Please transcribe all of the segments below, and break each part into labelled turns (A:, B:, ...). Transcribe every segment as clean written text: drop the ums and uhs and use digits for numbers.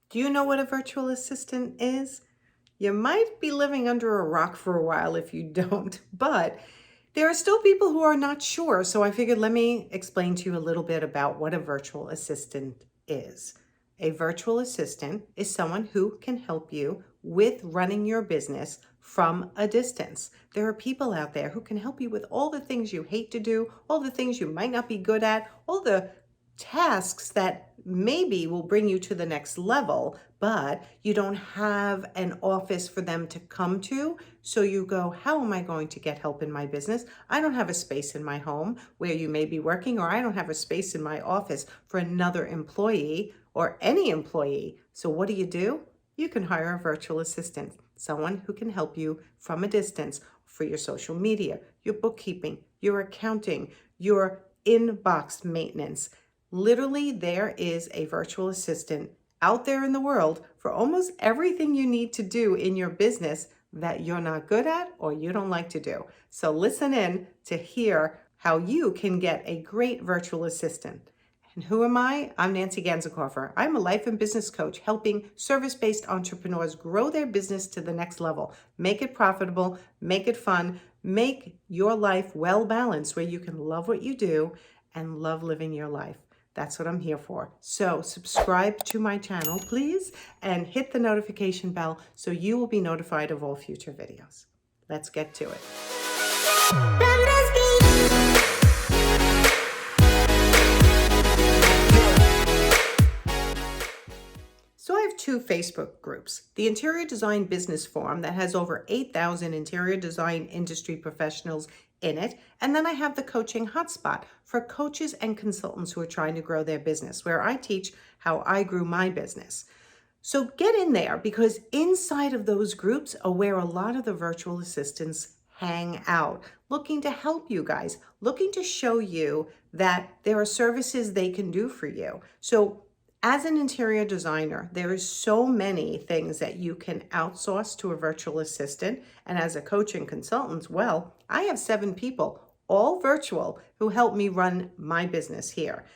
A: Do you know what a virtual assistant is? You might be living under a rock for a while if you don't, but there are still people who are not sure. So I figured let me explain to you a little bit about what a virtual assistant is. A virtual assistant is someone who can help you with running your business from a distance. There are people out there who can help you with all the things you hate to do, all the things you might not be good at, all the tasks that maybe will bring you to the next level, but you don't have an office for them to come to. So you go, how am I going to get help in my business? I don't have a space in my home where you may be working, or I don't have a space in my office for another employee or any employee. So what do? You can hire a virtual assistant, someone who can help you from a distance for your social media, your bookkeeping, your accounting, your inbox maintenance. Literally, there is a virtual assistant out there in the world for almost everything you need to do in your business that you're not good at or you don't like to do. So listen in to hear how you can get a great virtual assistant. And who am I? I'm Nancy Ganzikoffer. I'm a life and business coach helping service-based entrepreneurs grow their business to the next level, make it profitable, make it fun, make your life well-balanced where you can love what you do and love living your life. That's what I'm here for. So subscribe to my channel, please, and hit the notification bell so you will be notified of all future videos. Let's get to it. So I have two Facebook groups, the Interior Design Business Forum that has over 8,000 interior design industry professionals in it. And then I have the Coaching Hotspot for coaches and consultants who are trying to grow their business, where I teach how I grew my business. So get in there, because inside of those groups are where a lot of the virtual assistants hang out, looking to help you guys, looking to show you that there are services they can do for you. So as an interior designer, there is so many things that you can outsource to a virtual assistant. And as a coach and consultant, well, I have 7 people, all virtual, who help me run my business here.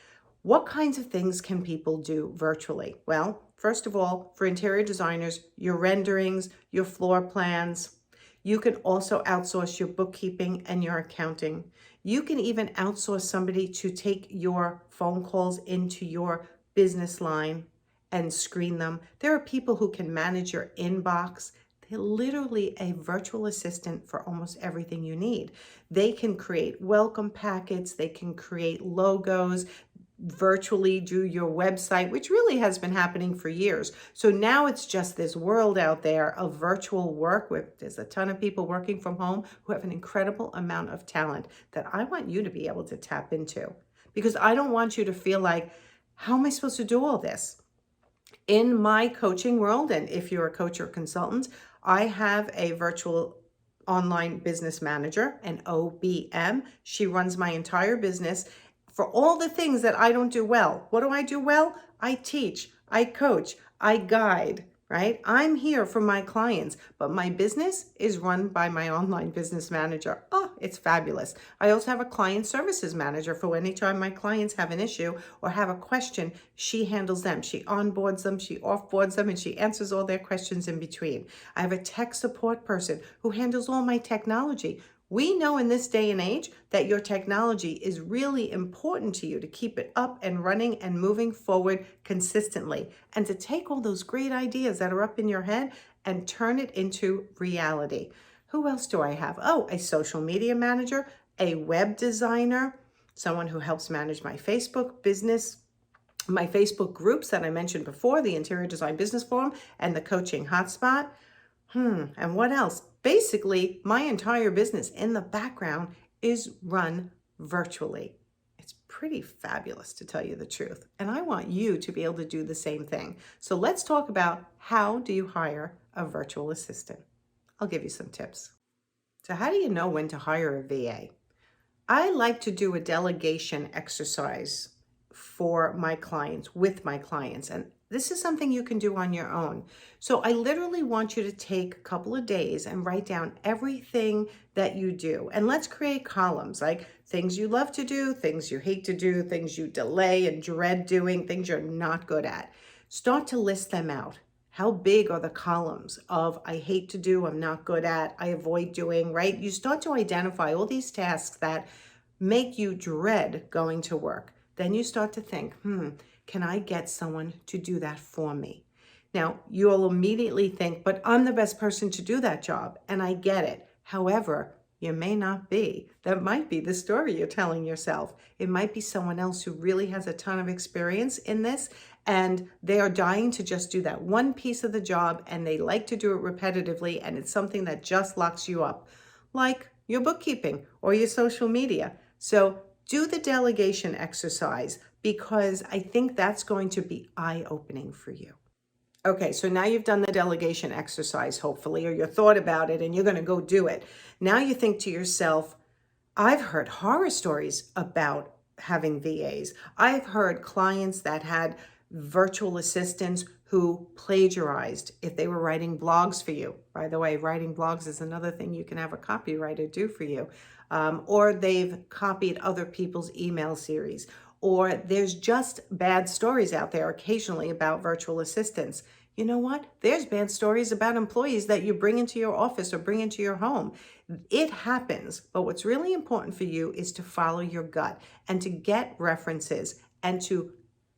A: What kinds of things can people do virtually? Well, first of all, for interior designers, your renderings, your floor plans. You can also outsource your bookkeeping and your accounting. You can even outsource somebody to take your phone calls into your business line and screen them. There are people who can manage your inbox. They're literally a virtual assistant for almost everything you need. They can create welcome packets. They can create logos, virtually do your website, which really has been happening for years. So now it's just this world out there of virtual work where there's a ton of people working from home who have an incredible amount of talent that I want you to be able to tap into, because I don't want you to feel like, how am I supposed to do all this? In my coaching world, and if you're a coach or consultant, I have a virtual online business manager, an OBM. She runs my entire business for all the things that I don't do well. What do I do well? I teach, I coach, I guide, right? I'm here for my clients, but my business is run by my online business manager. Oh, it's fabulous. I also have a client services manager for anytime my clients have an issue or have a question, she handles them. She onboards them, she offboards them, and she answers all their questions in between. I have a tech support person who handles all my technology. We know in this day and age that your technology is really important to you to keep it up and running and moving forward consistently, and to take all those great ideas that are up in your head and turn it into reality. Who else do I have? Oh, a social media manager, a web designer, someone who helps manage my Facebook business, my Facebook groups that I mentioned before, the Interior Design Business Forum and the Coaching Hotspot. And what else? Basically, my entire business in the background is run virtually. It's pretty fabulous, to tell you the truth. And I want you to be able to do the same thing. So let's talk about, how do you hire a virtual assistant? I'll give you some tips. So how do you know when to hire a VA? I like to do a delegation exercise for my clients, with my clients, and this is something you can do on your own. So I literally want you to take a couple of days and write down everything that you do. And let's create columns, like things you love to do, things you hate to do, things you delay and dread doing, things you're not good at. Start to list them out. How big are the columns of I hate to do, I'm not good at, I avoid doing, right? You start to identify all these tasks that make you dread going to work. Then you start to think, can I get someone to do that for me? Now, you'll immediately think, but I'm the best person to do that job, and I get it. However, you may not be. That might be the story you're telling yourself. It might be someone else who really has a ton of experience in this, and they are dying to just do that one piece of the job, and they like to do it repetitively, and it's something that just locks you up, like your bookkeeping or your social media. So do the delegation exercise, because I think that's going to be eye-opening for you. Okay, so now you've done the delegation exercise, hopefully, or you thought about it and you're going to go do it. Now you think to yourself, I've heard horror stories about having VAs. I've heard clients that had virtual assistants who plagiarized if they were writing blogs for you. By the way, writing blogs is another thing you can have a copywriter do for you. Or they've copied other people's email series. Or there's just bad stories out there occasionally about virtual assistants. You know what? There's bad stories about employees that you bring into your office or bring into your home. It happens, but what's really important for you is to follow your gut and to get references and to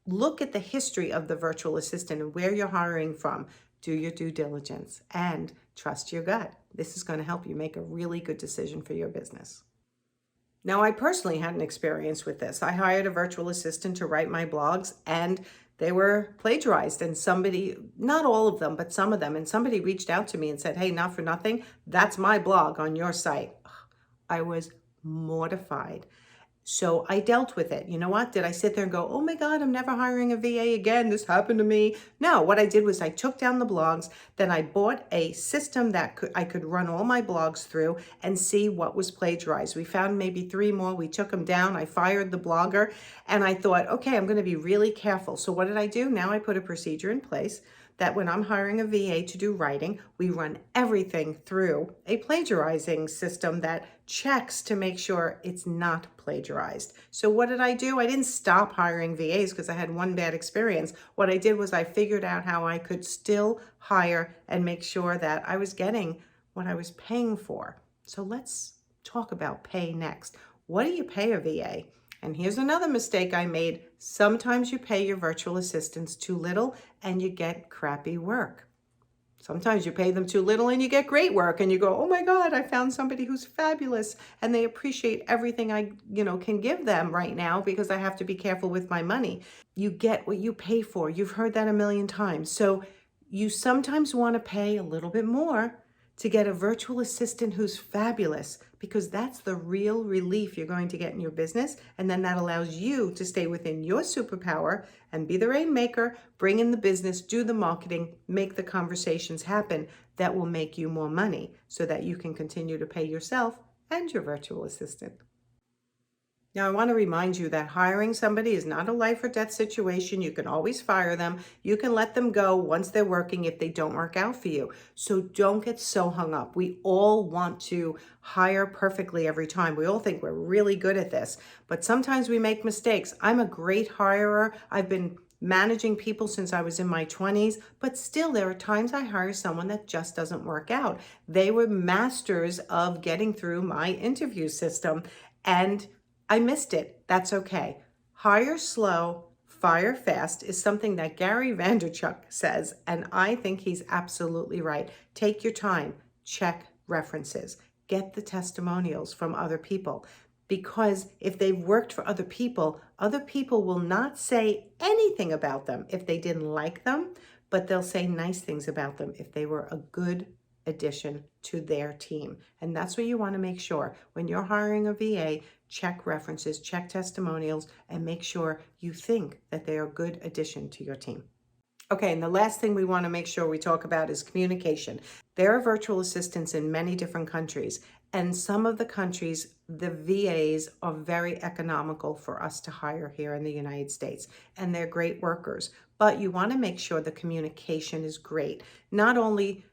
A: look at the history of the virtual assistant and where you're hiring from. Do your due diligence and trust your gut. This is going to help you make a really good decision for your business. Now, I personally had an experience with this. I hired a virtual assistant to write my blogs, and they were plagiarized. And somebody, not all of them, but some of them, and somebody reached out to me and said, hey, not for nothing, that's my blog on your site. I was mortified. So I dealt with it. You know what? Did I sit there and go, oh my God, I'm never hiring a VA again. This happened to me. No, what I did was I took down the blogs. Then I bought a system that I could run all my blogs through and see what was plagiarized. We found maybe 3 more. We took them down. I fired the blogger and I thought, okay, I'm going to be really careful. So what did I do? Now I put a procedure in place that when I'm hiring a VA to do writing, we run everything through a plagiarizing system that checks to make sure it's not plagiarized. So what did I do? I didn't stop hiring VAs because I had one bad experience. What I did was I figured out how I could still hire and make sure that I was getting what I was paying for. So let's talk about pay next. What do you pay a VA? And here's another mistake I made. Sometimes you pay your virtual assistants too little and you get crappy work. Sometimes you pay them too little and you get great work and you go, oh my God, I found somebody who's fabulous and they appreciate everything I, can give them right now because I have to be careful with my money. You get what you pay for. You've heard that a million times. So you sometimes want to pay a little bit more to get a virtual assistant who's fabulous, because that's the real relief you're going to get in your business. And then that allows you to stay within your superpower and be the rainmaker, bring in the business, do the marketing, make the conversations happen that will make you more money so that you can continue to pay yourself and your virtual assistant. Now, I want to remind you that hiring somebody is not a life or death situation. You can always fire them. You can let them go once they're working if they don't work out for you. So don't get so hung up. We all want to hire perfectly every time. We all think we're really good at this, but sometimes we make mistakes. I'm a great hirer. I've been managing people since I was in my 20s, but still there are times I hire someone that just doesn't work out. They were masters of getting through my interview system, and I missed it. That's okay. Hire slow, fire fast is something that Gary Vaynerchuk says, and I think he's absolutely right. Take your time, check references, get the testimonials from other people, because if they've worked for other people will not say anything about them if they didn't like them, but they'll say nice things about them if they were a good addition to their team. And that's what you want to make sure when you're hiring a VA. Check references, check testimonials, and make sure you think that they are a good addition to your team. Okay, and the last thing we want to make sure we talk about is communication. There are virtual assistants in many different countries, and some of the countries, the VAs are very economical for us to hire here in the United States, and they're great workers. But you want to make sure the communication is great. Not only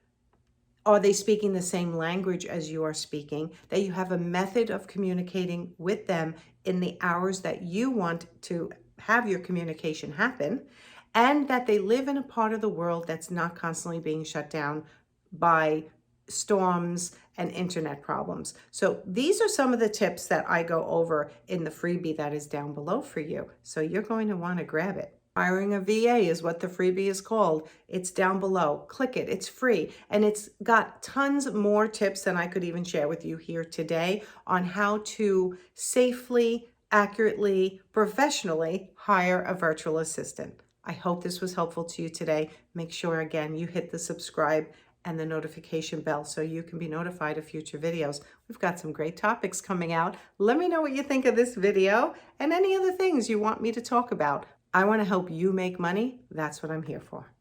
A: are they speaking the same language as you are speaking, that you have a method of communicating with them in the hours that you want to have your communication happen, and that they live in a part of the world that's not constantly being shut down by storms and internet problems. So these are some of the tips that I go over in the freebie that is down below for you. So you're going to want to grab it. Hiring a VA is what the freebie is called. It's down below. Click it. It's free. And it's got tons more tips than I could even share with you here today on how to safely, accurately, professionally hire a virtual assistant. I hope this was helpful to you today. Make sure, again, you hit the subscribe and the notification bell so you can be notified of future videos. We've got some great topics coming out. Let me know what you think of this video and any other things you want me to talk about. I want to help you make money. That's what I'm here for.